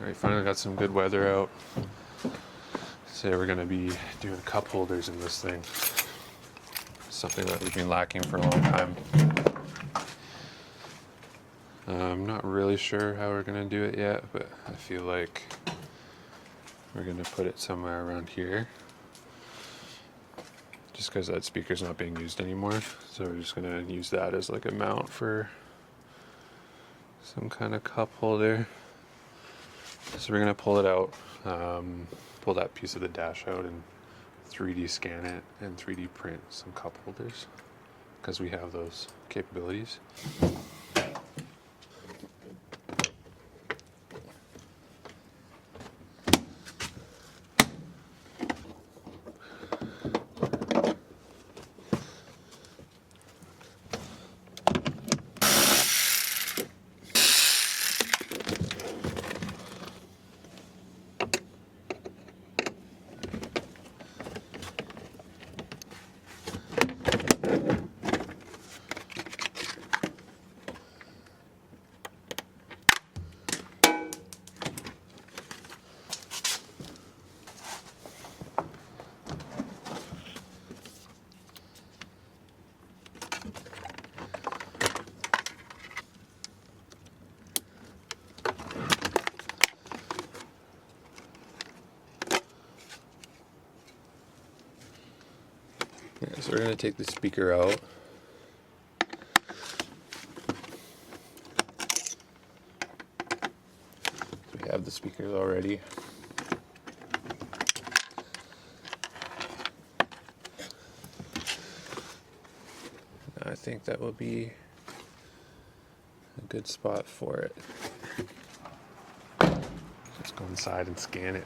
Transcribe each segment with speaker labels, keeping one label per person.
Speaker 1: Alright, finally got some good weather out. Today we're going to be doing cup holders in this thing. Something that we've been lacking for a long time. I'm not really sure how we're going to do it yet, but I feel like we're going to put it somewhere around here. Just because that speaker's not being used anymore. So we're just going to use that as like a mount for some kind of cup holder. So we're going to pull it out, pull that piece of the dash out and 3D scan it and 3D print some cup holders because we have those capabilities. Yeah, so we're going to take the speaker out. We have the speakers already. I think that will be a good spot for it. Let's go inside and scan it.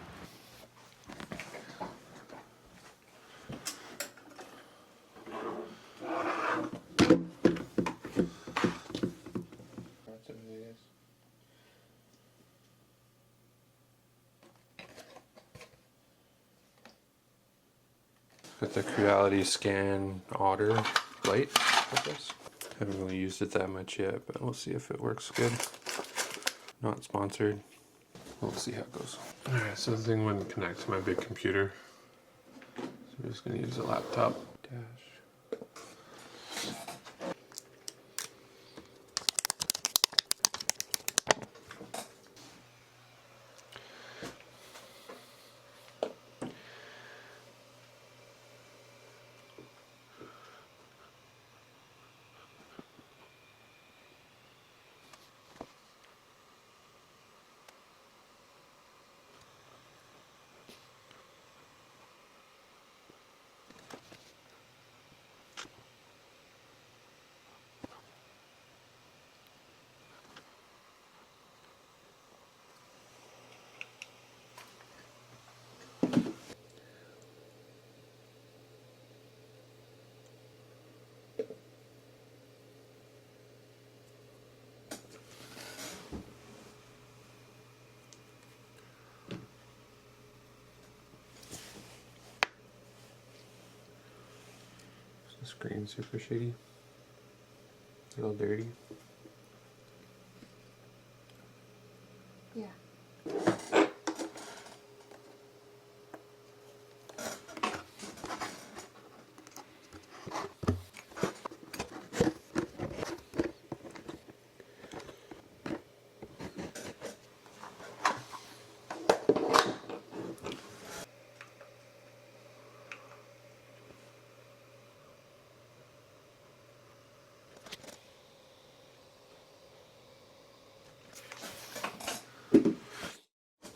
Speaker 1: Got the Creality Scan Otter light with this. Haven't really used it that much yet, but we'll see if it works good. Not sponsored. We'll see how it goes. Alright, so the thing wouldn't connect to my big computer. So we're just going to use a laptop dash. The screen's super shitty. A little dirty.
Speaker 2: Yeah.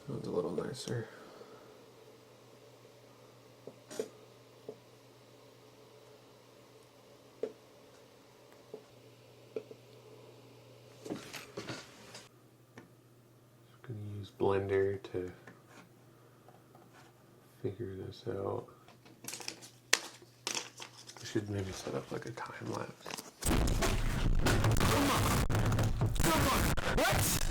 Speaker 1: That was a little nicer. Just gonna use Blender to figure this out. We should maybe set up like a time lapse.
Speaker 3: Come on! What?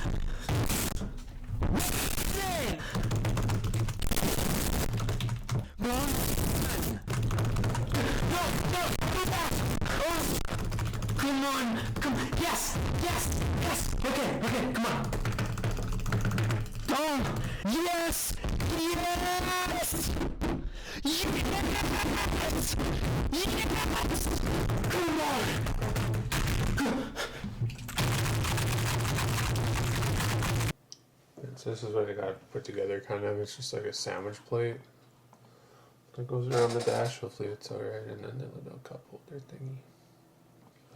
Speaker 3: Come on! Yes! Yes! Yes! Okay, come on! Oh! Yes! Yes! Yes! Yes! Come on!
Speaker 1: So this is what I got put together, kind of. It's just like a sandwich plate that goes around the dash. Hopefully it's alright, and then the little cup holder thingy.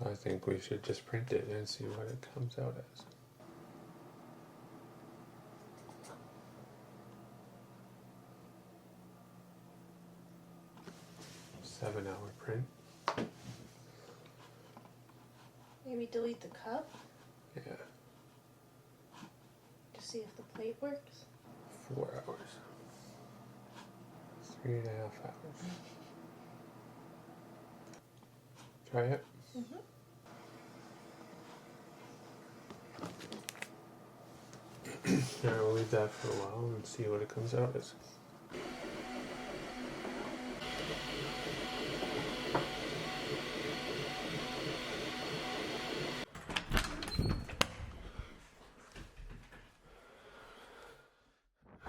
Speaker 1: I think we should just print it and see what it comes out as. Seven-hour print.
Speaker 2: Maybe delete the cup
Speaker 1: Yeah,
Speaker 2: to see if the plate works.
Speaker 1: 4 hours. 3.5 hours. Try it. Alright, we'll leave that for a while and see what it comes out as.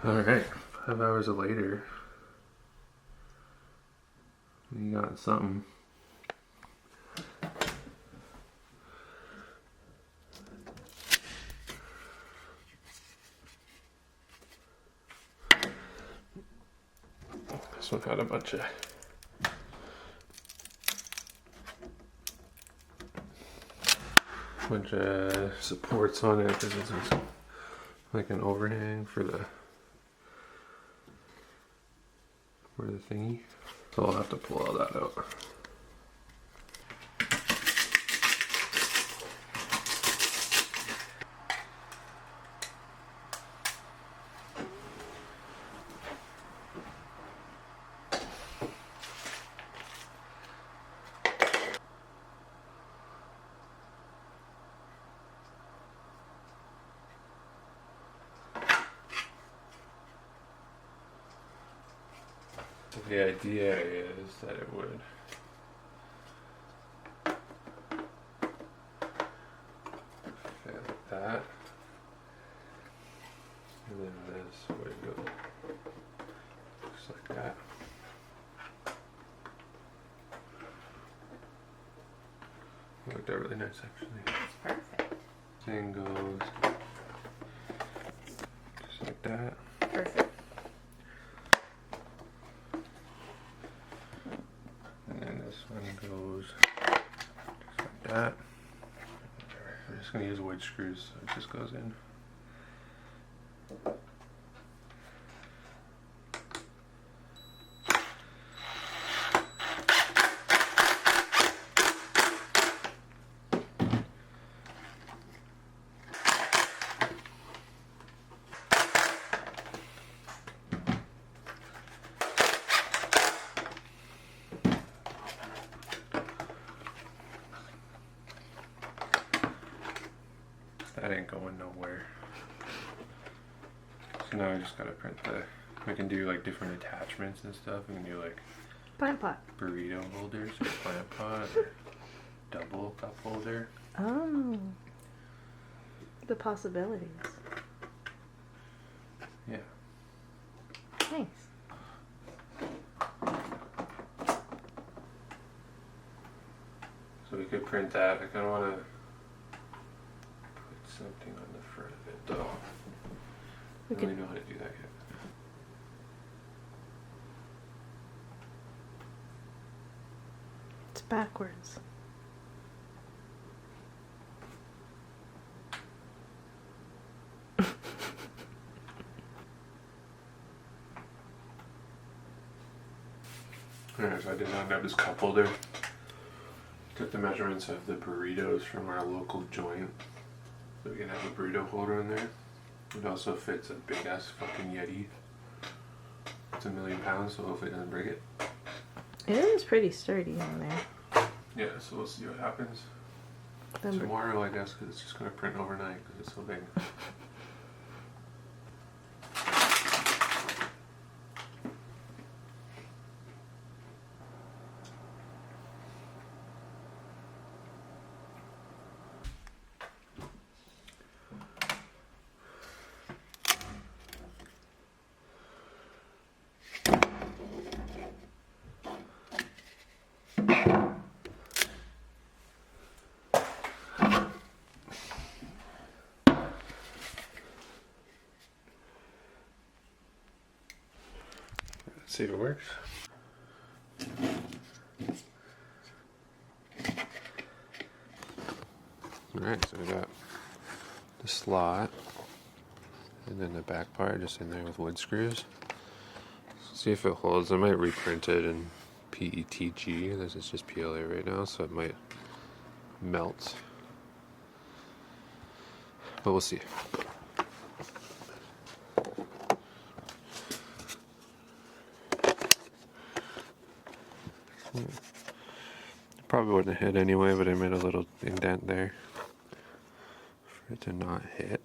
Speaker 1: Alright, 5 hours later, we got something. This one had a bunch of supports on it because it's like an overhang for the thingy. So I'll have to pull all that out. The idea is that it would fit like that, and then this would go just like that. It worked out really nice, actually.
Speaker 2: That's perfect.
Speaker 1: Thing goes just like that.
Speaker 2: Perfect.
Speaker 1: This one goes just like that. I'm just going to use wood screws so it just goes in. That ain't going nowhere. So now I just gotta print we can do like different attachments and stuff. We can do like
Speaker 2: Plant pot.
Speaker 1: burrito holders or plant pot or double cup holder.
Speaker 2: Oh. The possibilities.
Speaker 1: Yeah.
Speaker 2: Nice.
Speaker 1: So we could print that. I kinda wanna put something on the front of it though. I don't really know how to do that yet.
Speaker 2: It's backwards.
Speaker 1: Alright, so I designed out this cup holder. Took the measurements of the burritos from our local joint. So we can have a burrito holder in there. It also fits a big ass fucking Yeti. It's 1 million pounds, so hopefully it doesn't break it.
Speaker 2: It is pretty sturdy in there.
Speaker 1: Yeah, so we'll see what happens tomorrow, I guess, because it's just going to print overnight because it's so big. Let's see if it works. Alright, so we got the slot and then the back part just in there with wood screws. See if it holds. I might reprint it in PETG. This is just PLA right now, so it might melt. But we'll see. Probably wouldn't hit anyway, but I made a little indent there for it to not hit.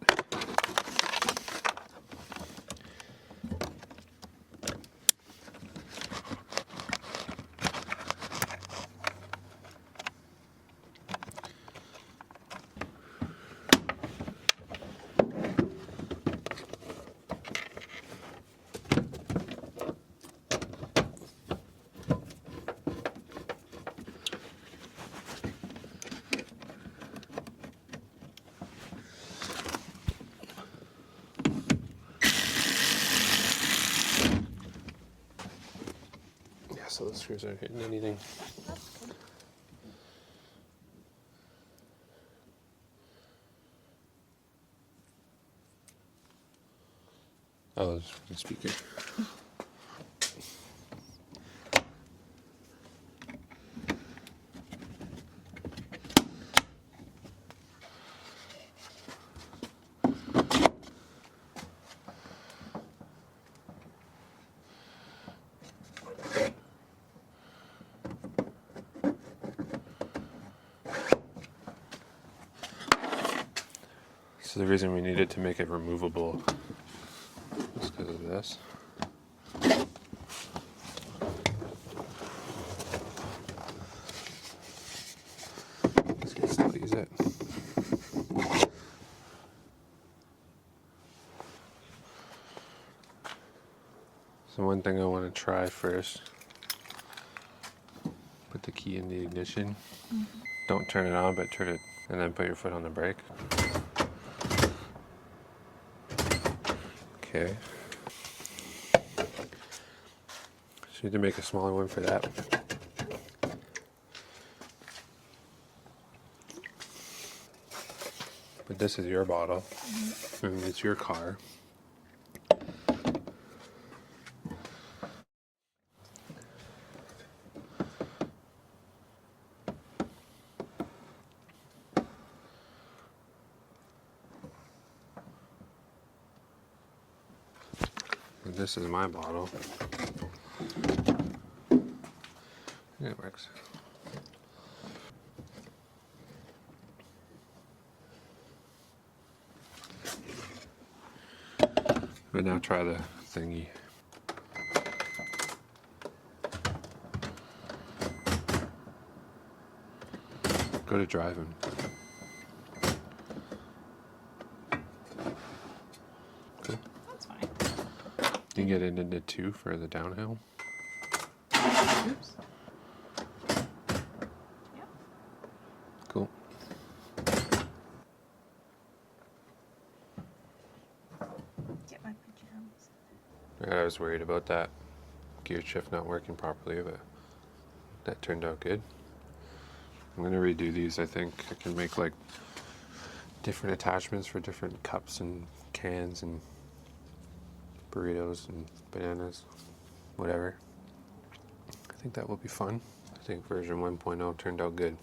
Speaker 1: So the screws aren't hitting anything. Oh, it's the speaker. So the reason we needed to make it removable is because of this. This can still use it. So one thing I want to try first, put the key in the ignition. Don't turn it on, but turn it and then put your foot on the brake. Okay. So you need to make a smaller one for that. But this is your bottle, and it's your car. And this is my bottle. Yeah, it works. But now try the thingy. Go to driving. Cool.
Speaker 2: That's fine.
Speaker 1: You can get it into 2 for the downhill.
Speaker 2: Oops. Yep.
Speaker 1: Cool.
Speaker 2: Get my pajamas.
Speaker 1: I was worried about that gear shift not working properly, but that turned out good. I'm gonna redo these. I think I can make like different attachments for different cups and cans and burritos and bananas, whatever. I think that will be fun. I think version 1.0 turned out good.